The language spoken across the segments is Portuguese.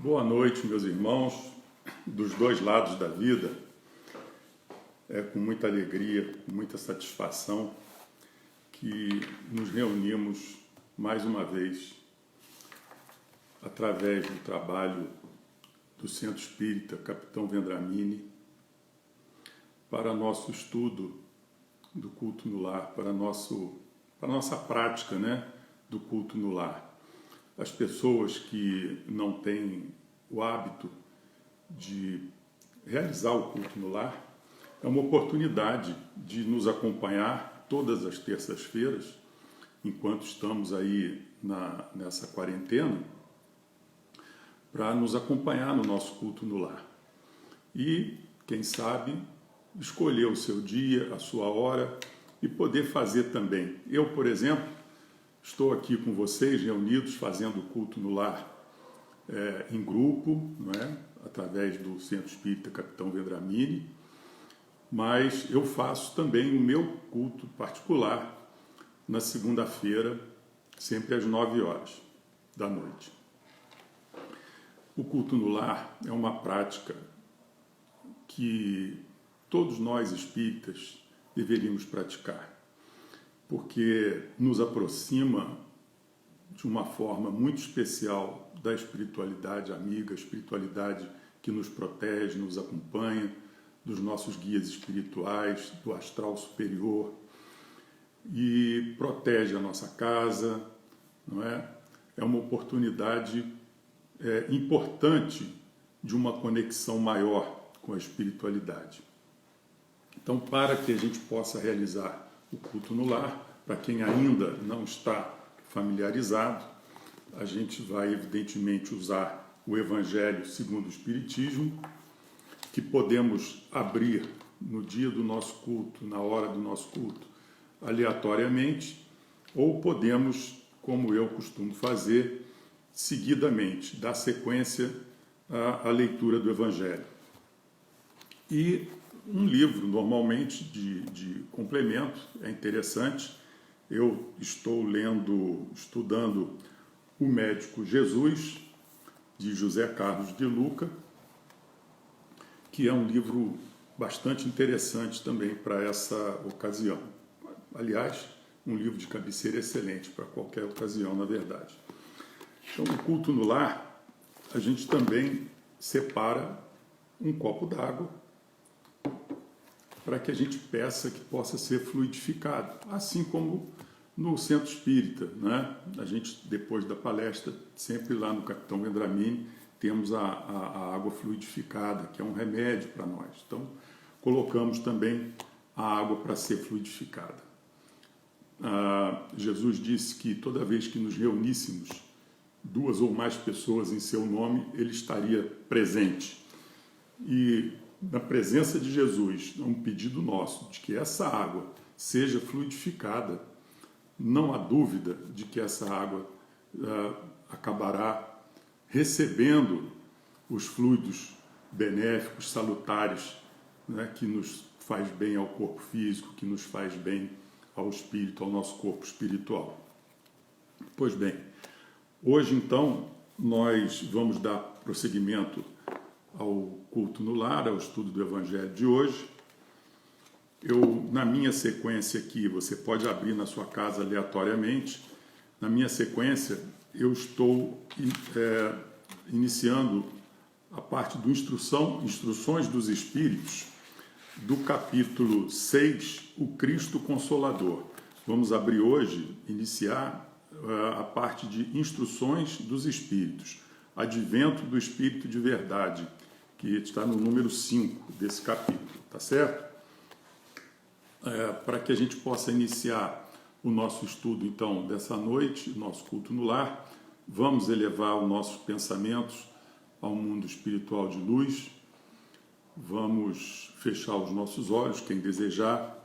Boa noite, meus irmãos, dos dois lados da vida. É com muita alegria, com muita satisfação que nos reunimos mais uma vez através do trabalho do Centro Espírita Capitão Vendramini para nosso estudo do culto no lar, para a nossa prática, do culto no lar. As pessoas que não têm o hábito de realizar o culto no lar, é uma oportunidade de nos acompanhar todas as terças-feiras, enquanto estamos aí nessa quarentena, para nos acompanhar no nosso culto no lar. E, quem sabe, escolher o seu dia, a sua hora e poder fazer também. Eu, por exemplo, estou aqui com vocês reunidos fazendo o culto no lar em grupo, através do Centro Espírita Capitão Vendramini, mas eu faço também o meu culto particular na segunda-feira, sempre às 9 horas da noite. O culto no lar é uma prática que todos nós espíritas deveríamos praticar, porque nos aproxima de uma forma muito especial da espiritualidade amiga, a espiritualidade que nos protege, nos acompanha, dos nossos guias espirituais, do astral superior, e protege a nossa casa, não é? É uma oportunidade importante de uma conexão maior com a espiritualidade. Então, para que a gente possa realizar o culto no lar, para quem ainda não está familiarizado, a gente vai evidentemente usar o Evangelho segundo o Espiritismo, que podemos abrir no dia do nosso culto, na hora do nosso culto, aleatoriamente, ou podemos, como eu costumo fazer, seguidamente, dar sequência à leitura do Evangelho. E um livro, normalmente, de complemento, é interessante. Eu estou estudando O Médico Jesus, de José Carlos de Luca, que é um livro bastante interessante também para essa ocasião. Aliás, um livro de cabeceira excelente para qualquer ocasião, na verdade. Então, o culto no lar, a gente também separa um copo d'água para que a gente peça que possa ser fluidificado, assim como no Centro Espírita, A gente, depois da palestra, sempre lá no Capitão Vendramini, temos a água fluidificada, que é um remédio para nós. Então, colocamos também a água para ser fluidificada. Jesus disse que toda vez que nos reuníssemos, 2 ou mais pessoas em seu nome, ele estaria presente. E na presença de Jesus, um pedido nosso de que essa água seja fluidificada, não há dúvida de que essa água acabará recebendo os fluidos benéficos, salutares, que nos faz bem ao corpo físico, que nos faz bem ao espírito, ao nosso corpo espiritual. Pois bem, hoje então nós vamos dar prosseguimento ao culto no lar, ao estudo do Evangelho de hoje. Na minha sequência aqui, você pode abrir na sua casa aleatoriamente, na minha sequência eu estou iniciando a parte do Instruções dos Espíritos, do capítulo 6, o Cristo Consolador. Vamos abrir hoje, iniciar a parte de Instruções dos Espíritos, Advento do Espírito de Verdade, que está no número 5 desse capítulo, tá certo? Para que a gente possa iniciar o nosso estudo, então, dessa noite, nosso culto no lar, vamos elevar os nossos pensamentos ao mundo espiritual de luz, vamos fechar os nossos olhos, quem desejar,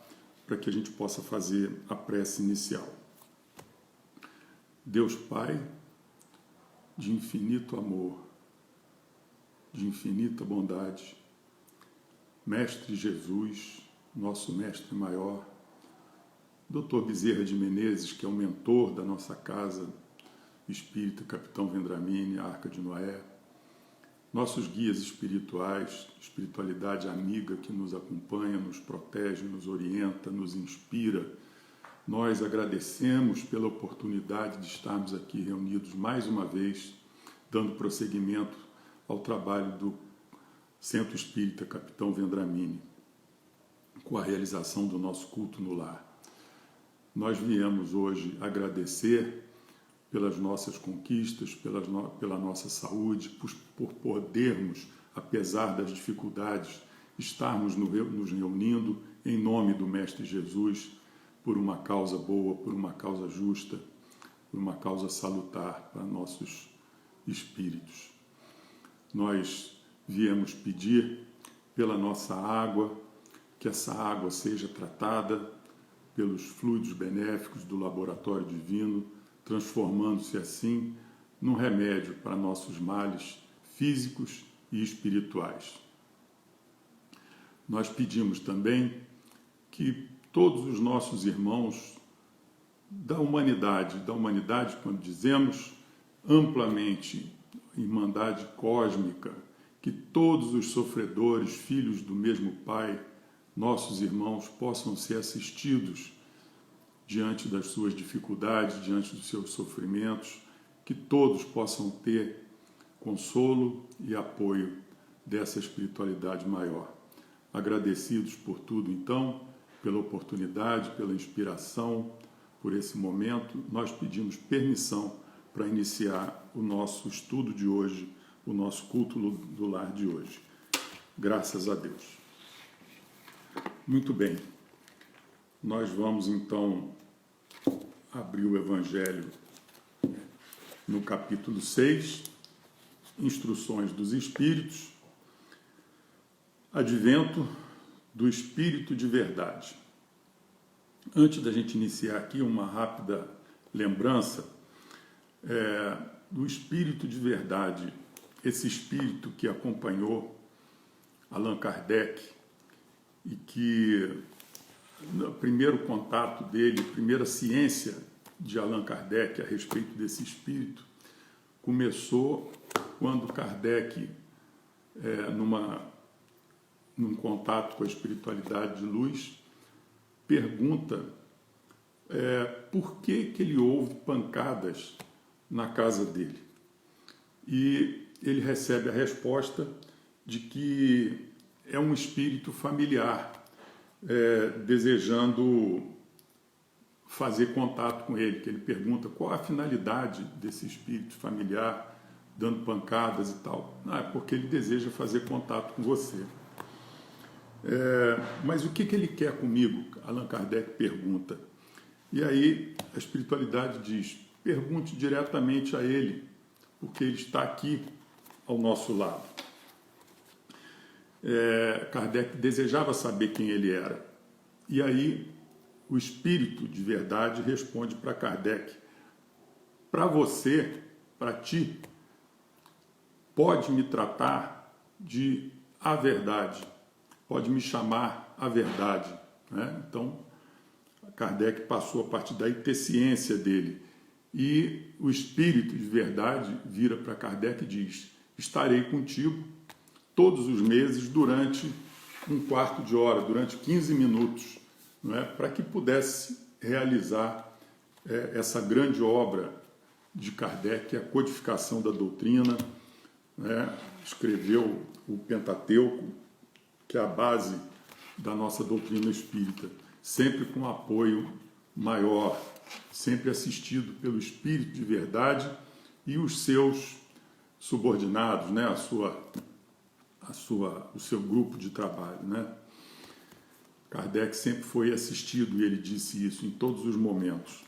para que a gente possa fazer a prece inicial. Deus Pai, de infinito amor, de infinita bondade, Mestre Jesus, nosso Mestre Maior, Dr. Bezerra de Menezes, que é o mentor da nossa casa espírita Capitão Vendramini, Arca de Noé, nossos guias espirituais, espiritualidade amiga que nos acompanha, nos protege, nos orienta, nos inspira. Nós agradecemos pela oportunidade de estarmos aqui reunidos mais uma vez, dando prosseguimento ao trabalho do Centro Espírita Capitão Vendramini, com a realização do nosso culto no lar. Nós viemos hoje agradecer pelas nossas conquistas, pela nossa saúde, por podermos, apesar das dificuldades, estarmos nos reunindo em nome do Mestre Jesus, por uma causa boa, por uma causa justa, por uma causa salutar para nossos espíritos. Nós viemos pedir pela nossa água, que essa água seja tratada pelos fluidos benéficos do laboratório divino, transformando-se assim num remédio para nossos males físicos e espirituais. Nós pedimos também que todos os nossos irmãos da humanidade quando dizemos amplamente irmandade cósmica, que todos os sofredores, filhos do mesmo Pai, nossos irmãos, possam ser assistidos diante das suas dificuldades, diante dos seus sofrimentos, que todos possam ter consolo e apoio dessa espiritualidade maior. Agradecidos por tudo, então, pela oportunidade, pela inspiração, por esse momento, nós pedimos permissão para iniciar o nosso estudo de hoje, o nosso culto do lar de hoje. Graças a Deus. Muito bem. Nós vamos, então, abrir o Evangelho no capítulo 6, Instruções dos Espíritos, Advento do Espírito de Verdade. Antes da gente iniciar aqui, uma rápida lembrança do Espírito de Verdade, esse Espírito que acompanhou Allan Kardec e que, no primeiro contato dele, a primeira ciência de Allan Kardec a respeito desse Espírito, começou quando Kardec, num contato com a espiritualidade de luz, pergunta por que ele houve pancadas na casa dele. E ele recebe a resposta de que é um espírito familiar, desejando fazer contato com ele, que ele pergunta qual a finalidade desse espírito familiar dando pancadas e tal. É porque ele deseja fazer contato com você. Mas o que ele quer comigo? Allan Kardec pergunta. E aí a espiritualidade diz, pergunte diretamente a ele, porque ele está aqui ao nosso lado. Kardec desejava saber quem ele era. E aí o Espírito de Verdade responde para Kardec, para você, para ti, pode me tratar de a verdade, pode me chamar a verdade. Né? Então, Kardec passou a partir daí ter ciência dele. E o Espírito de Verdade vira para Kardec e diz, estarei contigo todos os meses durante um quarto de hora, durante 15 minutos, não é? Para que pudesse realizar essa grande obra de Kardec, que é a codificação da doutrina, né? Escreveu o Pentateuco, que é a base da nossa doutrina espírita, sempre com apoio maior, sempre assistido pelo Espírito de Verdade e os seus subordinados, né? O seu grupo de trabalho, né? Kardec sempre foi assistido e ele disse isso em todos os momentos.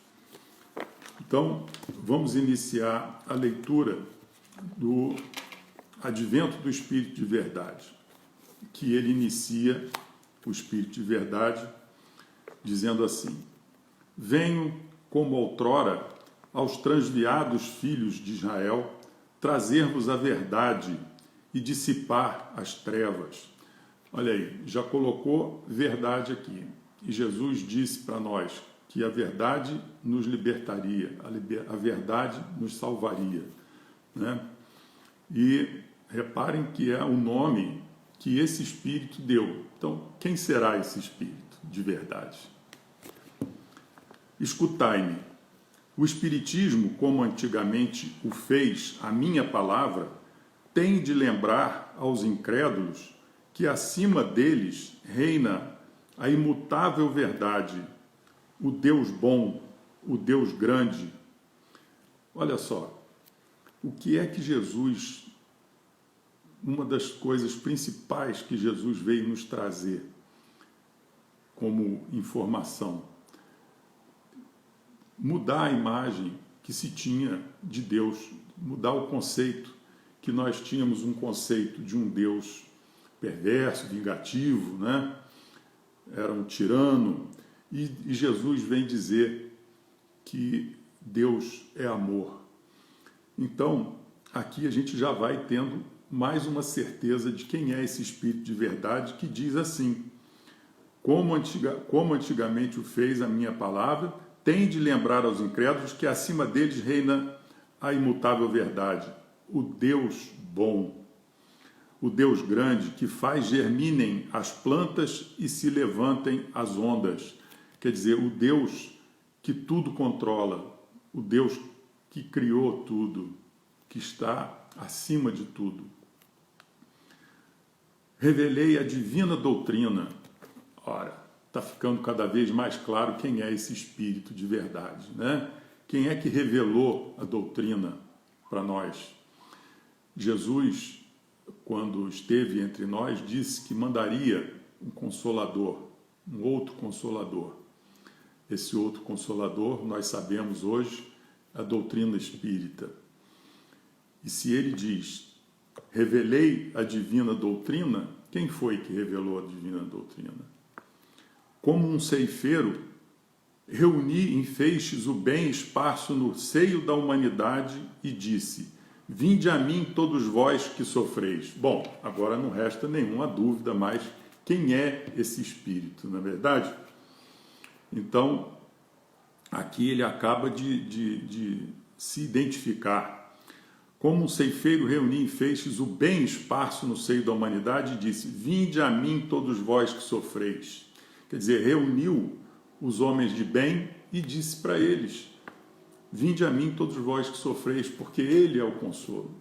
Então, vamos iniciar a leitura do Advento do Espírito de Verdade, que ele inicia o Espírito de Verdade dizendo assim: venho, como outrora, aos transviados filhos de Israel, trazer-vos a verdade e dissipar as trevas. Olha aí, já colocou verdade aqui. E Jesus disse para nós que a verdade nos libertaria, a verdade nos salvaria, né? E Reparem que é o nome que esse Espírito deu. Então, quem será esse Espírito de verdade? Escutai-me. O Espiritismo, como antigamente o fez a minha palavra, tem de lembrar aos incrédulos que acima deles reina a imutável verdade, o Deus bom, o Deus grande. Olha só, o que é que Jesus, uma das coisas principais que Jesus veio nos trazer como informação, mudar a imagem que se tinha de Deus, mudar o conceito, que nós tínhamos um conceito de um Deus perverso, vingativo, né? Era um tirano, e Jesus vem dizer que Deus é amor. Então, aqui a gente já vai tendo mais uma certeza de quem é esse Espírito de verdade que diz assim: como antigamente o fez a minha palavra, tem de lembrar aos incrédulos que acima deles reina a imutável verdade, o Deus bom, o Deus grande, que faz germinem as plantas e se levantem as ondas. Quer dizer, o Deus que tudo controla, o Deus que criou tudo, que está acima de tudo. Revelei a divina doutrina. Ora, está ficando cada vez mais claro quem é esse Espírito de verdade, né? Quem é que revelou a doutrina para nós? Jesus, quando esteve entre nós, disse que mandaria um consolador, um outro consolador. Esse outro consolador, nós sabemos hoje, é a doutrina espírita. E se ele diz, revelei a divina doutrina, quem foi que revelou a divina doutrina? Como um ceifeiro, reuni em feixes o bem esparso no seio da humanidade e disse: vinde a mim todos vós que sofreis. Bom, agora não resta nenhuma dúvida mais quem é esse Espírito, não é verdade? Então, aqui ele acaba de se identificar. Como um ceifeiro reuni em feixes o bem esparso no seio da humanidade e disse: vinde a mim todos vós que sofreis. Quer dizer, reuniu os homens de bem e disse para eles: vinde a mim todos vós que sofreis, porque Ele é o consolo.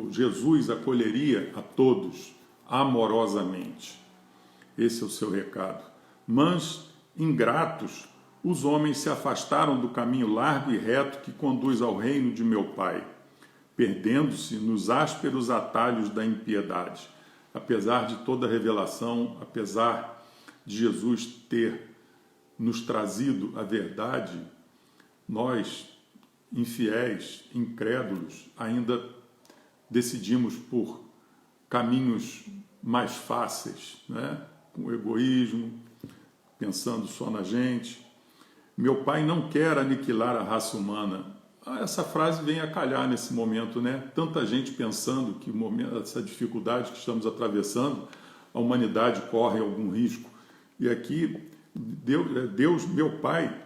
Jesus acolheria a todos amorosamente. Esse é o seu recado. Mas, ingratos, os homens se afastaram do caminho largo e reto que conduz ao reino de meu Pai, perdendo-se nos ásperos atalhos da impiedade. Apesar de toda a revelação, apesar de Jesus ter nos trazido a verdade, nós, infiéis, incrédulos, ainda decidimos por caminhos mais fáceis, né? Com egoísmo, pensando só na gente. Meu Pai não quer aniquilar a raça humana. Essa frase vem a calhar nesse momento, né? Tanta gente pensando que essa dificuldade que estamos atravessando, a humanidade corre algum risco. E aqui, Deus, meu Pai,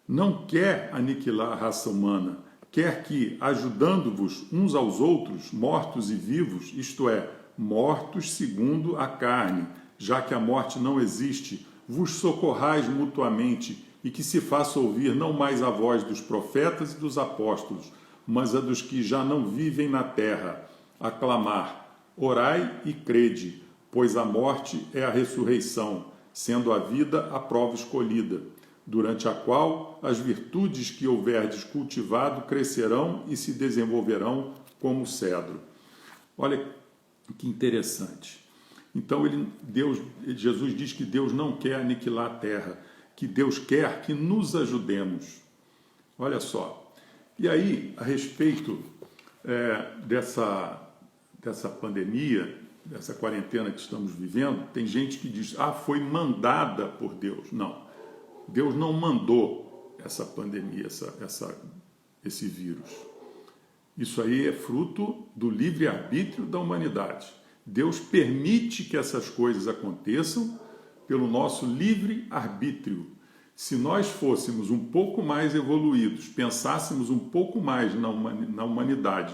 não quer aniquilar a raça humana, quer que, ajudando-vos uns aos outros, mortos e vivos, isto é, mortos segundo a carne, já que a morte não existe, vos socorrais mutuamente, e que se faça ouvir não mais a voz dos profetas e dos apóstolos, mas a dos que já não vivem na terra, a clamar: orai e crede, pois a morte é a ressurreição, sendo a vida a prova escolhida, durante a qual as virtudes que houverdes cultivado crescerão e se desenvolverão como o cedro. Olha que interessante. Então Jesus diz que Deus não quer aniquilar a terra, que Deus quer que nos ajudemos. Olha só. E aí, a respeito dessa pandemia, dessa quarentena que estamos vivendo, tem gente que diz: foi mandada por Deus. Não. Deus não mandou essa pandemia, esse vírus. Isso aí é fruto do livre-arbítrio da humanidade. Deus permite que essas coisas aconteçam pelo nosso livre-arbítrio. Se nós fôssemos um pouco mais evoluídos, pensássemos um pouco mais na humanidade,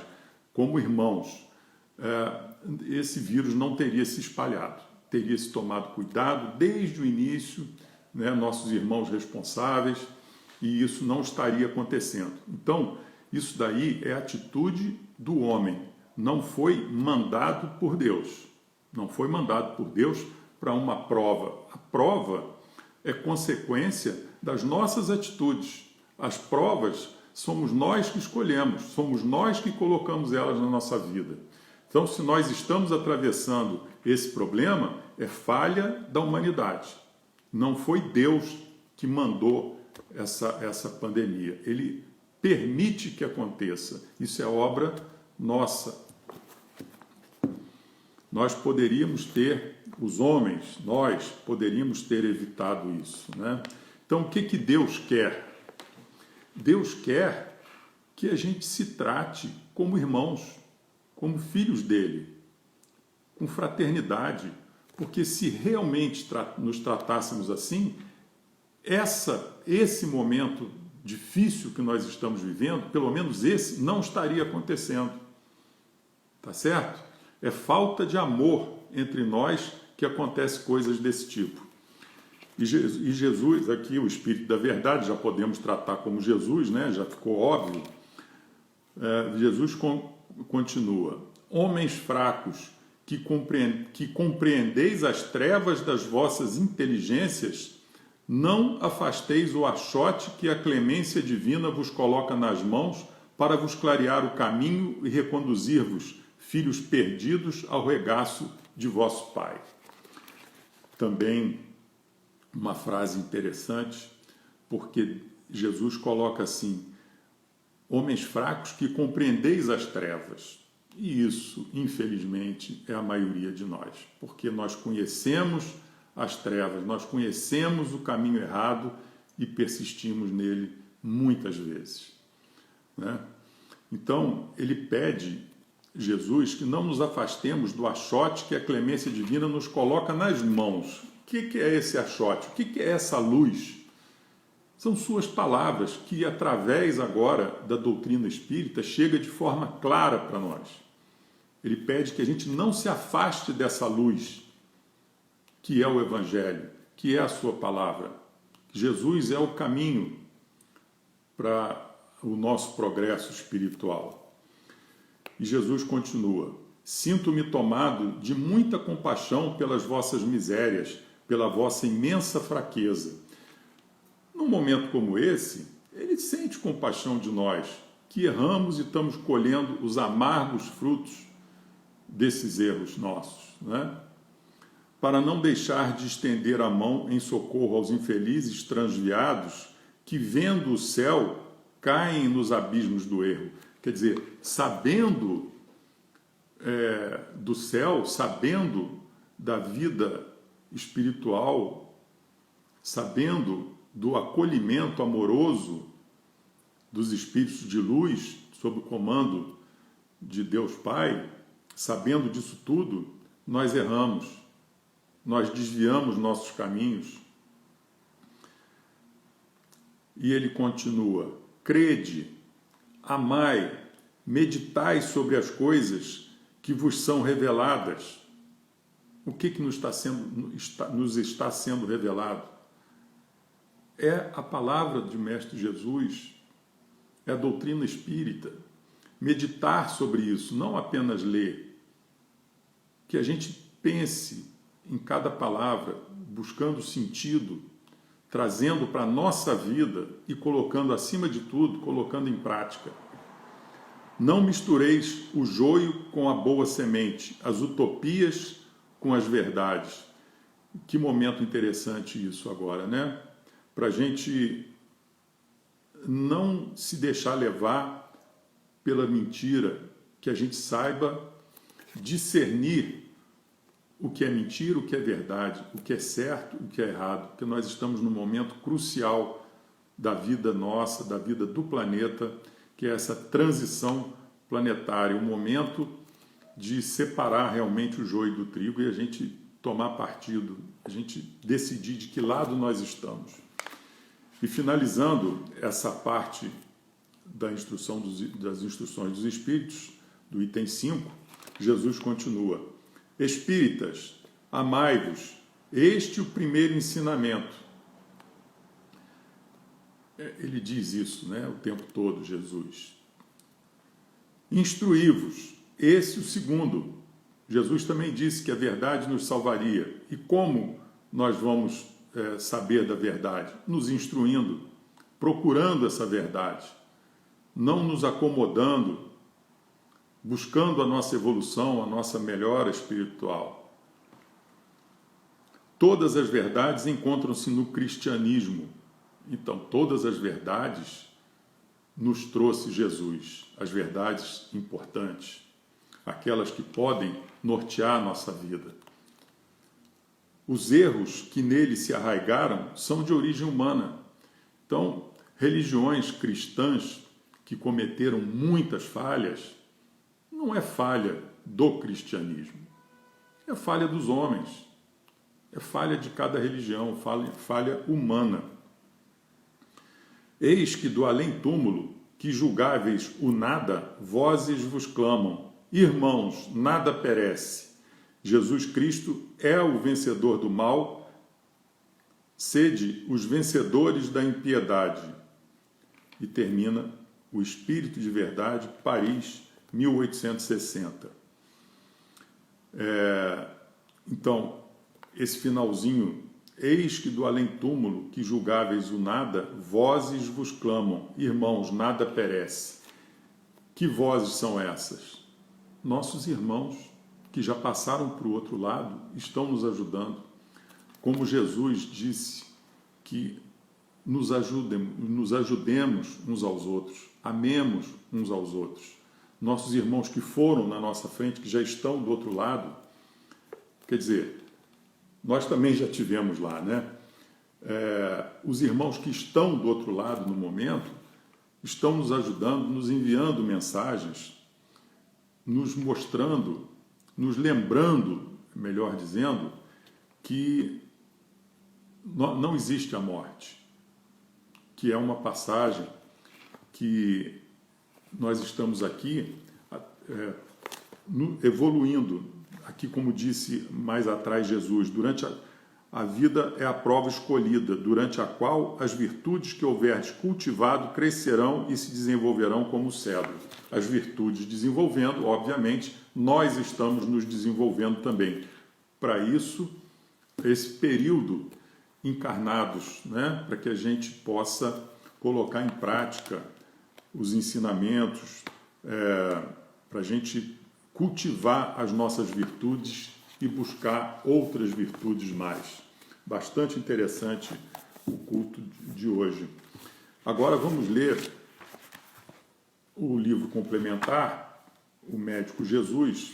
como irmãos, esse vírus não teria se espalhado. Teria se tomado cuidado desde o início, né, nossos irmãos responsáveis, e isso não estaria acontecendo. Então, isso daí é atitude do homem, não foi mandado por Deus. Não foi mandado por Deus para uma prova. A prova é consequência das nossas atitudes. As provas somos nós que escolhemos, somos nós que colocamos elas na nossa vida. Então, se nós estamos atravessando esse problema, é falha da humanidade. Não foi Deus que mandou essa pandemia. Ele permite que aconteça. Isso é obra nossa. Nós poderíamos ter, os homens, nós poderíamos ter evitado isso, né? Então, o que Deus quer? Deus quer que a gente se trate como irmãos, como filhos dele, com fraternidade, porque se realmente nos tratássemos assim, esse momento difícil que nós estamos vivendo, pelo menos esse, não estaria acontecendo. Tá certo? É falta de amor entre nós que acontece coisas desse tipo. E Jesus, aqui o Espírito da Verdade, já podemos tratar como Jesus, né? Já ficou óbvio. Jesus continua: homens fracos, que compreendeis as trevas das vossas inteligências, não afasteis o achote que a clemência divina vos coloca nas mãos para vos clarear o caminho e reconduzir-vos, filhos perdidos, ao regaço de vosso Pai. Também uma frase interessante, porque Jesus coloca assim: homens fracos que compreendeis as trevas. E isso, infelizmente, é a maioria de nós, porque nós conhecemos as trevas, nós conhecemos o caminho errado e persistimos nele muitas vezes, né? Então, ele pede, Jesus, que não nos afastemos do achote que a clemência divina nos coloca nas mãos. O que é esse achote? O que é essa luz? São suas palavras que, através agora da doutrina espírita, chega de forma clara para nós. Ele pede que a gente não se afaste dessa luz, que é o Evangelho, que é a sua palavra. Jesus é o caminho para o nosso progresso espiritual. E Jesus continua: sinto-me tomado de muita compaixão pelas vossas misérias, pela vossa imensa fraqueza. Num momento como esse, ele sente compaixão de nós, que erramos e estamos colhendo os amargos frutos desses erros nossos, né? Para não deixar de estender a mão em socorro aos infelizes transviados que, vendo o céu, caem nos abismos do erro. Quer dizer, sabendo do céu, sabendo da vida espiritual, sabendo do acolhimento amoroso dos espíritos de luz, sob o comando de Deus Pai, sabendo disso tudo, nós erramos, nós desviamos nossos caminhos. E ele continua: crede, amai, meditai sobre as coisas que vos são reveladas. O que nos está sendo revelado? É a palavra de Mestre Jesus, é a doutrina espírita. Meditar sobre isso, não apenas ler. Que a gente pense em cada palavra, buscando sentido, trazendo para a nossa vida e colocando, acima de tudo, colocando em prática. Não mistureis o joio com a boa semente, as utopias com as verdades. Que momento interessante isso agora, né? Para a gente não se deixar levar pela mentira, que a gente saiba discernir o que é mentira, o que é verdade, o que é certo, o que é errado, porque nós estamos num momento crucial da vida nossa, da vida do planeta, que é essa transição planetária, um momento de separar realmente o joio do trigo e a gente tomar partido, a gente decidir de que lado nós estamos. E finalizando essa parte das instruções dos Espíritos, do item 5, Jesus continua: Espíritas, amai-vos, este é o primeiro ensinamento. Ele diz isso, né, o tempo todo, Jesus. Instruí-vos, esse é o segundo. Jesus também disse que a verdade nos salvaria. E como nós vamos saber da verdade? Nos instruindo, procurando essa verdade, não nos acomodando, buscando a nossa evolução, a nossa melhora espiritual. Todas as verdades encontram-se no cristianismo. Então, todas as verdades nos trouxe Jesus, as verdades importantes, aquelas que podem nortear a nossa vida. Os erros que nele se arraigaram são de origem humana. Então, religiões cristãs que cometeram muitas falhas, não é falha do cristianismo, é falha dos homens, é falha de cada religião, falha humana. Eis que do além-túmulo, que julgáveis o nada, vozes vos clamam: irmãos, nada perece. Jesus Cristo é o vencedor do mal, sede os vencedores da impiedade. E termina o Espírito de Verdade, Paris, 1860. Então, esse finalzinho: eis que do além-túmulo, que julgáveis o nada, vozes vos clamam: irmãos, nada perece. Que vozes são essas? Nossos irmãos que já passaram para o outro lado estão nos ajudando. Como Jesus disse que nos ajudemos uns aos outros, amemos uns aos outros. Nossos irmãos que foram na nossa frente, que já estão do outro lado, quer dizer, nós também já tivemos lá, né? Os irmãos que estão do outro lado no momento estão nos ajudando, nos enviando mensagens, nos mostrando, nos lembrando, melhor dizendo, que não existe a morte, que é uma passagem, que nós estamos aqui evoluindo. Aqui, como disse mais atrás Jesus, durante a vida é a prova escolhida, durante a qual as virtudes que houveres cultivado crescerão e se desenvolverão como o cedro. As virtudes desenvolvendo, obviamente, nós estamos nos desenvolvendo também. Para isso, esse período encarnados, né, para que a gente possa colocar em prática os ensinamentos, para a gente cultivar as nossas virtudes e buscar outras virtudes mais. Bastante interessante o culto de hoje. Agora vamos ler o livro complementar, O Médico Jesus,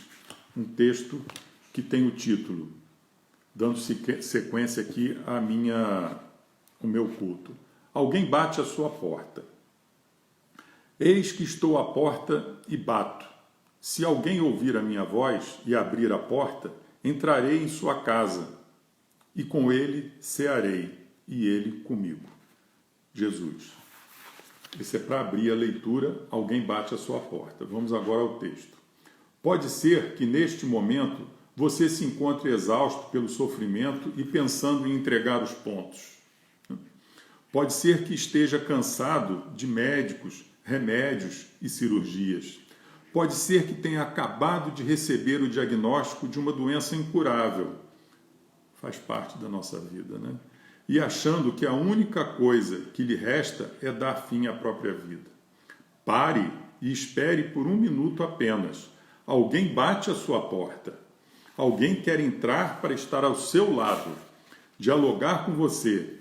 um texto que tem o título, dando sequência aqui o meu culto. Alguém bate à sua porta. Eis que estou à porta e bato. Se alguém ouvir a minha voz e abrir a porta, entrarei em sua casa, e com ele cearei, e ele comigo. Jesus. Esse é para abrir a leitura, alguém bate à sua porta. Vamos agora ao texto. Pode ser que neste momento você se encontre exausto pelo sofrimento e pensando em entregar os pontos. Pode ser que esteja cansado de médicos, remédios e cirurgias. Pode ser que tenha acabado de receber o diagnóstico de uma doença incurável. Faz parte da nossa vida, né? E achando que a única coisa que lhe resta é dar fim à própria vida. Pare e espere por 1 minuto apenas. Alguém bate à sua porta. Alguém quer entrar para estar ao seu lado, dialogar com você.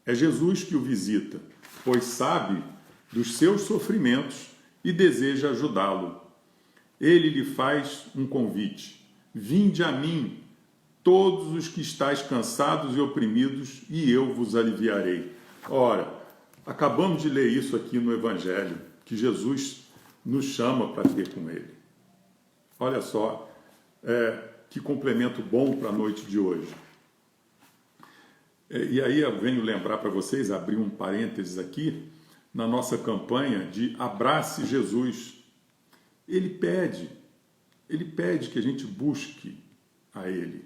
É Jesus que o visita, pois sabe dos seus sofrimentos e deseja ajudá-lo. Ele lhe faz um convite. Vinde a mim, todos os que estáis cansados e oprimidos, e eu vos aliviarei. Ora, acabamos de ler isso aqui no Evangelho, que Jesus nos chama para ter com ele. Olha só, que complemento bom para a noite de hoje. E aí eu venho lembrar para vocês, abrir um parênteses aqui, na nossa campanha de Abrace Jesus. Ele pede Ele pede que a gente busque a Ele.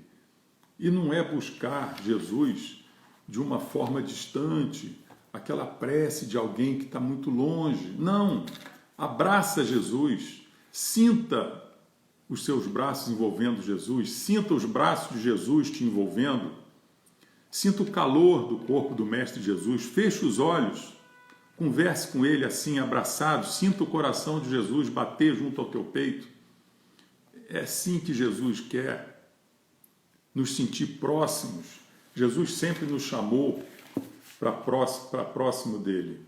E não é buscar Jesus de uma forma distante, aquela prece de alguém que está muito longe. Não! Abraça Jesus, sinta os seus braços envolvendo Jesus, sinta os braços de Jesus te envolvendo, sinta o calor do corpo do Mestre Jesus, feche os olhos, converse com Ele assim, abraçado, sinta o coração de Jesus bater junto ao teu peito. É assim que Jesus quer nos sentir próximos. Jesus sempre nos chamou para próximo dele.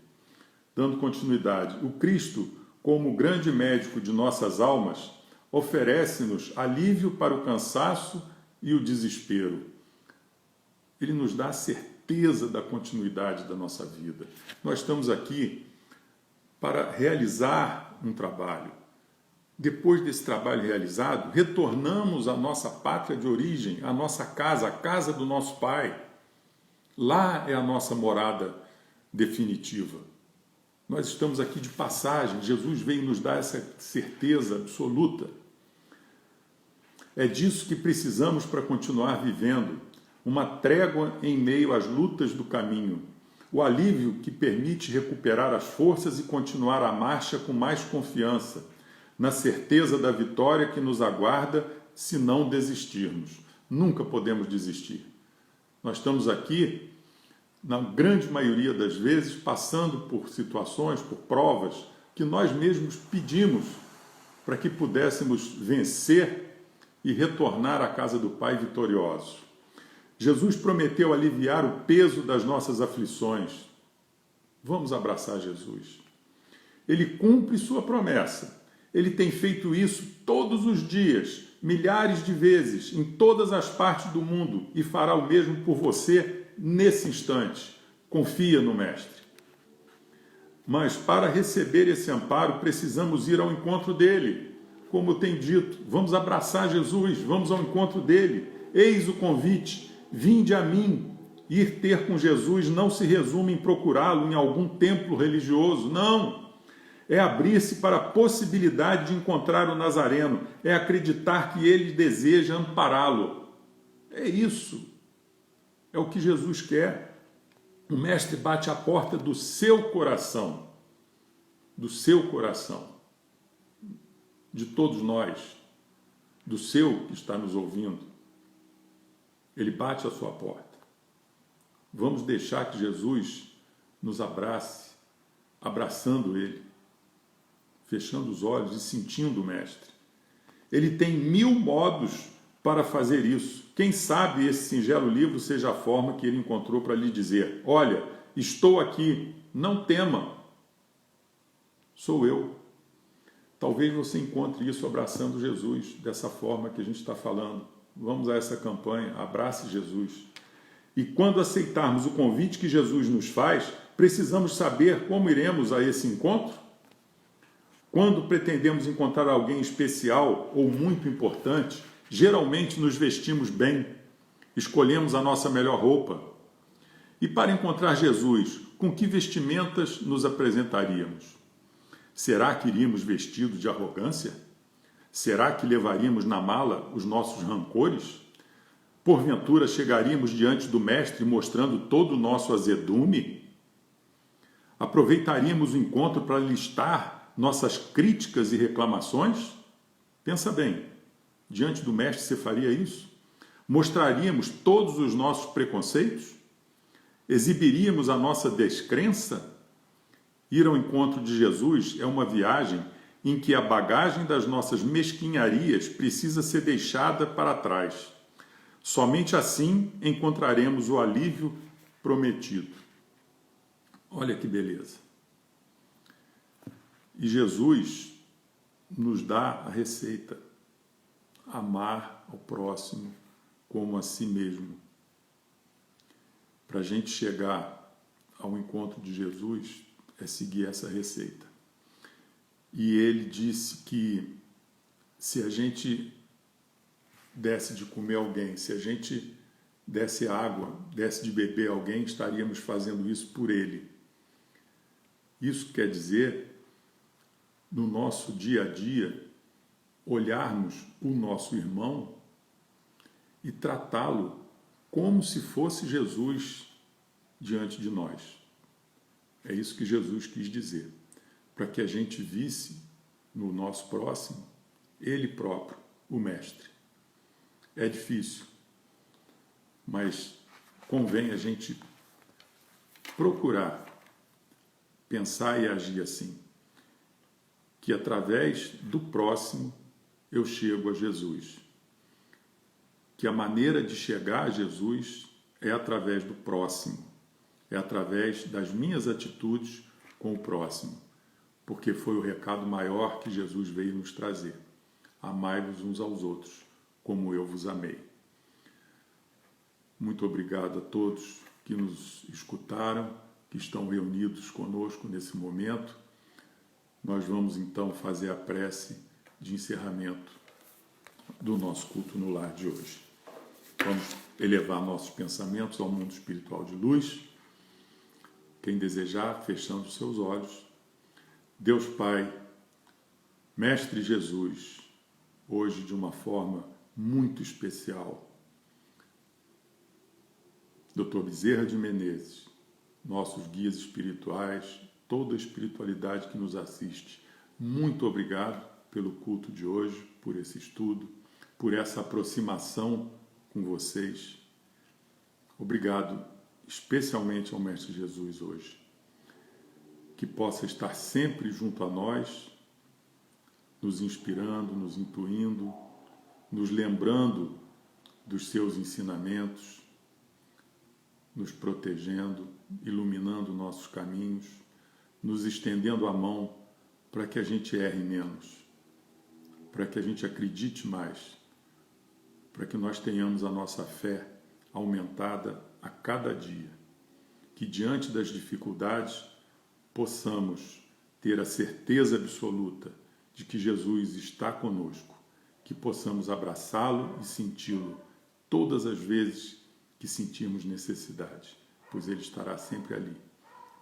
Dando continuidade, o Cristo, como grande médico de nossas almas, oferece-nos alívio para o cansaço e o desespero. Ele nos dá a certeza da continuidade da nossa vida. Nós estamos aqui para realizar um trabalho. Depois desse trabalho realizado, retornamos à nossa pátria de origem, à nossa casa, a casa do nosso Pai. Lá é a nossa morada definitiva. Nós estamos aqui de passagem, Jesus veio nos dar essa certeza absoluta. É disso que precisamos para continuar vivendo, uma trégua em meio às lutas do caminho, o alívio que permite recuperar as forças e continuar a marcha com mais confiança, na certeza da vitória que nos aguarda se não desistirmos. Nunca podemos desistir. Nós estamos aqui, na grande maioria das vezes, passando por situações, por provas, que nós mesmos pedimos para que pudéssemos vencer e retornar à casa do Pai vitoriosos. Jesus prometeu aliviar o peso das nossas aflições. Vamos abraçar Jesus. Ele cumpre sua promessa. Ele tem feito isso todos os dias, milhares de vezes, em todas as partes do mundo, e fará o mesmo por você nesse instante. Confia no Mestre. Mas para receber esse amparo, precisamos ir ao encontro dele. Como tem dito, vamos abraçar Jesus, vamos ao encontro dele. Eis o convite, vinde a mim. Ir ter com Jesus não se resume em procurá-lo em algum templo religioso, não. É abrir-se para a possibilidade de encontrar o Nazareno, é acreditar que ele deseja ampará-lo. É isso. É o que Jesus quer. O Mestre bate à porta do seu coração, de todos nós, do seu que está nos ouvindo. Ele bate à sua porta. Vamos deixar que Jesus nos abrace, abraçando ele, fechando os olhos e sentindo o Mestre. Ele tem 1000 modos para fazer isso. Quem sabe esse singelo livro seja a forma que ele encontrou para lhe dizer: olha, estou aqui, não tema, sou eu. Talvez você encontre isso abraçando Jesus, dessa forma que a gente está falando. Vamos a essa campanha, abrace Jesus. E quando aceitarmos o convite que Jesus nos faz, precisamos saber como iremos a esse encontro. Quando pretendemos encontrar alguém especial ou muito importante, geralmente nos vestimos bem, escolhemos a nossa melhor roupa. E para encontrar Jesus, com que vestimentas nos apresentaríamos? Será que iríamos vestidos de arrogância? Será que levaríamos na mala os nossos rancores? Porventura chegaríamos diante do Mestre mostrando todo o nosso azedume? Aproveitaríamos o encontro para listar nossas críticas e reclamações? Pensa bem, diante do Mestre você faria isso? Mostraríamos todos os nossos preconceitos? Exibiríamos a nossa descrença? Ir ao encontro de Jesus é uma viagem em que a bagagem das nossas mesquinharias precisa ser deixada para trás. Somente assim encontraremos o alívio prometido. Olha que beleza. E Jesus nos dá a receita: amar ao próximo como a si mesmo. Para a gente chegar ao encontro de Jesus, é seguir essa receita. E ele disse que se a gente desse de comer alguém, se a gente desse água, desse de beber alguém, estaríamos fazendo isso por ele. Isso quer dizer, no nosso dia a dia, olharmos o nosso irmão e tratá-lo como se fosse Jesus diante de nós. É isso que Jesus quis dizer, para que a gente visse no nosso próximo ele próprio, o Mestre. É difícil, mas convém a gente procurar pensar e agir assim, que através do próximo eu chego a Jesus, que a maneira de chegar a Jesus é através do próximo, é através das minhas atitudes com o próximo, porque foi o recado maior que Jesus veio nos trazer. Amai-vos uns aos outros, como eu vos amei. Muito obrigado a todos que nos escutaram, que estão reunidos conosco nesse momento. Nós vamos então fazer a prece de encerramento do nosso culto no lar de hoje. Vamos elevar nossos pensamentos ao mundo espiritual de luz. Quem desejar, fechando os seus olhos. Deus Pai, Mestre Jesus, hoje de uma forma muito especial, Dr. Bezerra de Menezes, nossos guias espirituais, toda a espiritualidade que nos assiste, muito obrigado pelo culto de hoje, por esse estudo, por essa aproximação com vocês. Obrigado especialmente ao Mestre Jesus hoje, que possa estar sempre junto a nós, nos inspirando, nos intuindo, nos lembrando dos seus ensinamentos, nos protegendo, iluminando nossos caminhos, nos estendendo a mão para que a gente erre menos, para que a gente acredite mais, para que nós tenhamos a nossa fé aumentada a cada dia, que diante das dificuldades possamos ter a certeza absoluta de que Jesus está conosco, que possamos abraçá-lo e senti-lo todas as vezes que sentirmos necessidade, pois Ele estará sempre ali.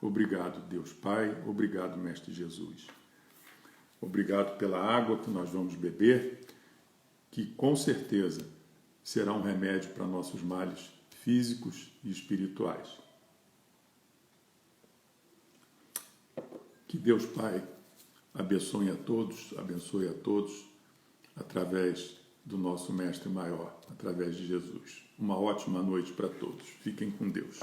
Obrigado, Deus Pai, obrigado, Mestre Jesus. Obrigado pela água que nós vamos beber, que com certeza será um remédio para nossos males físicos e espirituais. Que Deus Pai abençoe a todos, através do nosso Mestre Maior, através de Jesus. Uma ótima noite para todos. Fiquem com Deus.